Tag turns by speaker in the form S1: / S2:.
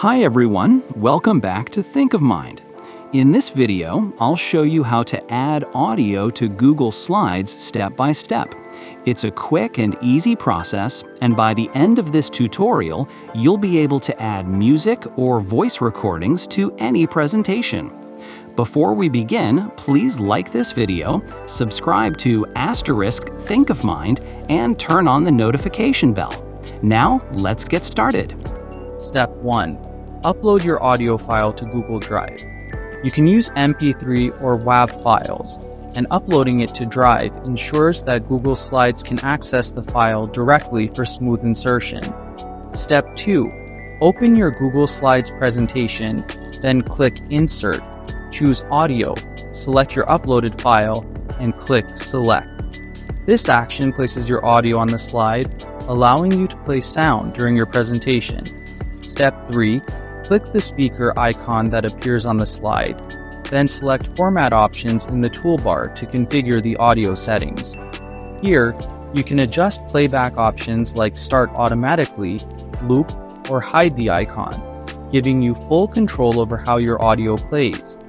S1: Hi everyone, welcome back to Think of Mind. In this video, I'll show you how to add audio to Google Slides step by step. It's a quick and easy process, and by the end of this tutorial, you'll be able to add music or voice recordings to any presentation. Before we begin, please like this video, subscribe to *Think of Mind, and turn on the notification bell. Now, let's get started.
S2: Step 1. Upload your audio file to Google Drive. You can use MP3 or WAV files, and uploading it to Drive ensures that Google Slides can access the file directly for smooth insertion. Step 2. Open your Google Slides presentation, then click Insert, choose Audio, select your uploaded file, and click Select. This action places your audio on the slide, allowing you to play sound during your presentation. Step 3. Click the speaker icon that appears on the slide, then select Format options in the toolbar to configure the audio settings. Here, you can adjust playback options like Start Automatically, Loop, or Hide the icon, giving you full control over how your audio plays.